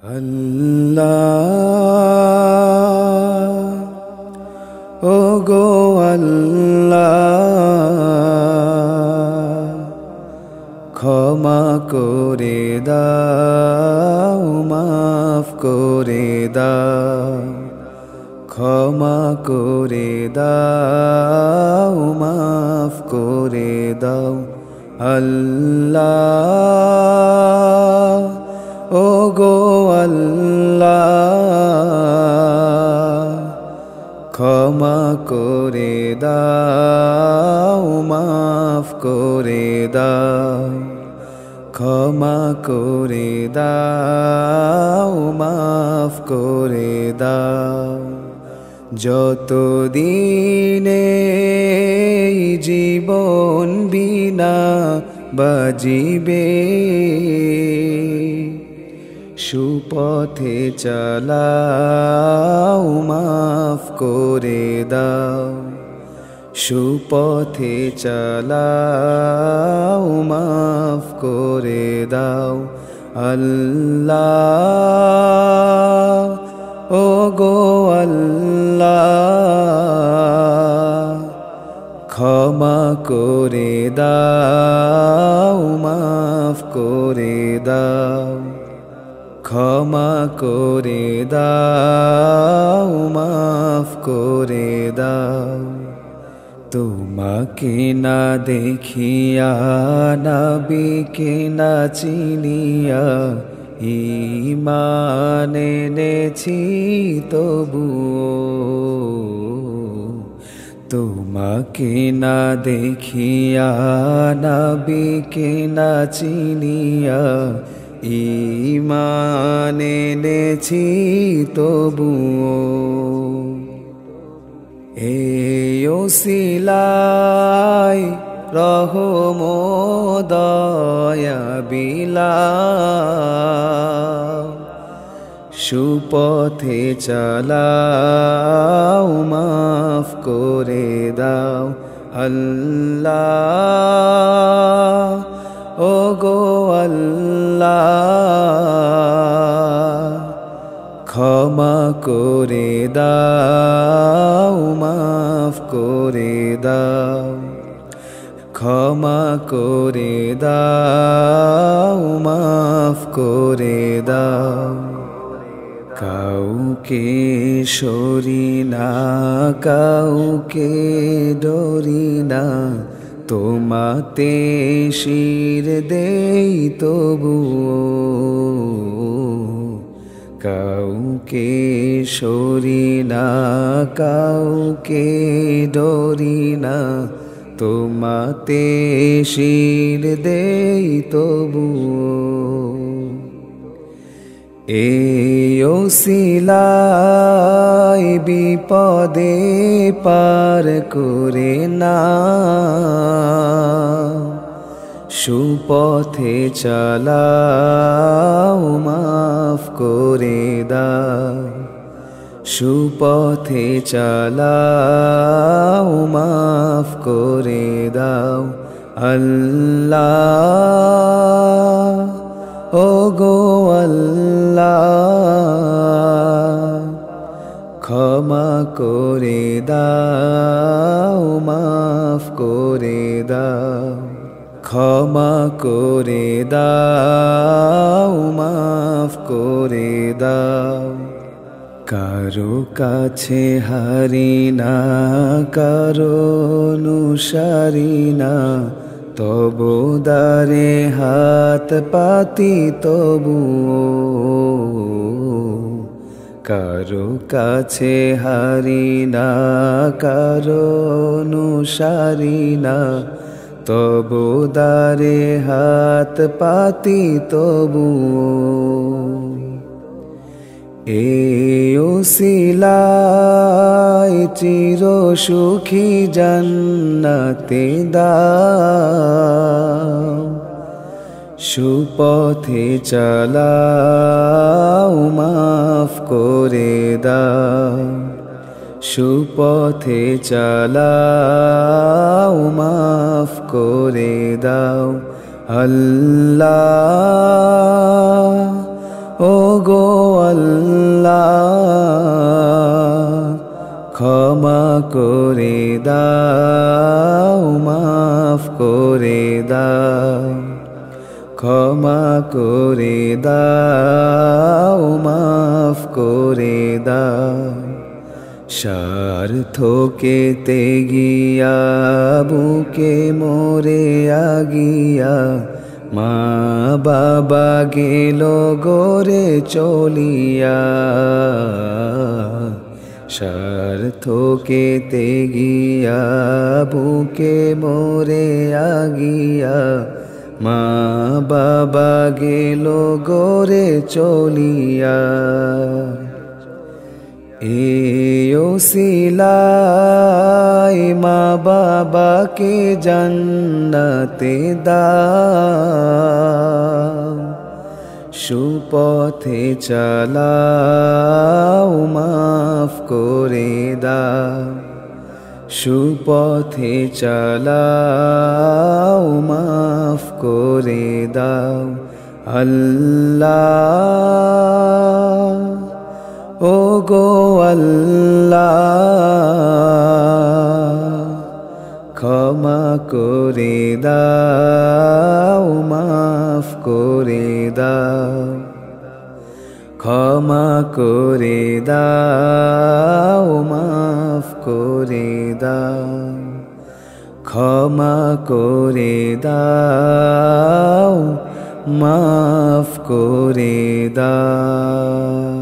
আল্লাহ ও গো আল্লাহ ক্ষমা করে দাও মাফ করে দাও ক্ষমা করে দাও মাফ করে দাও আল্লাহ ও গো আল্লাহ ক্ষমা করে দাও মাফ করে দাও ক্ষমা করে দাও মাফ করে দাও যতদিনে জীবন বিনা বাজিবে সুপথে চালাও মাফ করে দাও সুপথে চালাও মাফ করে দাও আল্লাহ ও গো আল্লাহ ক্ষমা করে দাও মাফ করে দাও ক্ষমা করে দাও মাফ করে দাও তোমাকে না দেখিয়া নবীকে না চিনিয়া ঈমান এনেছি তবুও তোমাকে না দেখিয়া নবীকে না চিনিয়া ঈমান এনেছি তবুও এই ওসিলায় রহম দয়া বিলাও সুপথে চালাও মাফ করে দাও আল্লাহ ও গো আল্লাহ ক্ষমা করে দাও মাফ করে দাও ক্ষমা করে দাও মাফ করে দাও কাউকে সরি না কাউকে ডরি না তোমাতে শির দেই তবুও কাউকে সরি না কাউকে ডরি না তোমাতে শির দেই তবুও এই ওসিলায় বিপদে পার করে না সুপথে চালাও মাফ করে দাও সুপথে চালাও মাফ করে দাও আল্লাহ ও গো আল্লাহ ক্ষমা করে দাও মাফ করে দাও ক্ষমা করে দাও মাফ করে দাও কারো কাছে হারি না কারো অনুসারী না তবু দারে হাত পাতি তবুও কারো কাছে হারি না কারো অনুসারী না তবু দারে হাত পাতি তবুও এই ওসিলায় চির সুখী জান্নাতে দাও সুপথে চালাও মাফ করে দাও সুপথে চালাও মাফ করে দাও আল্লাহ ও গো আল্লাহ ক্ষমা করে দাও মাফ করে দাও ক্ষমা করে দাও মাফ করে দাও স্বার্থকেতে গিয়া বুকে মরে আগিয়া মা বাবা গেল গোরে চলিয়া স্বার্থকেতে গিয়া বুকে মরে আগিয়া মা বাবা গেল গোরে চলিয়া এই ওসিলায় মা বাবাকে জান্নাতে দাও সুপথে চালাও মাফ করে দাও সুপথে চালাও মাফ করে দাও আল্লাহ ও গো আল্লাহ ক্ষমা করে দাও মাফ করে দাও ক্ষমা করে দাও মাফ করে দাও ক্ষমা করে দাও মাফ করে দাও।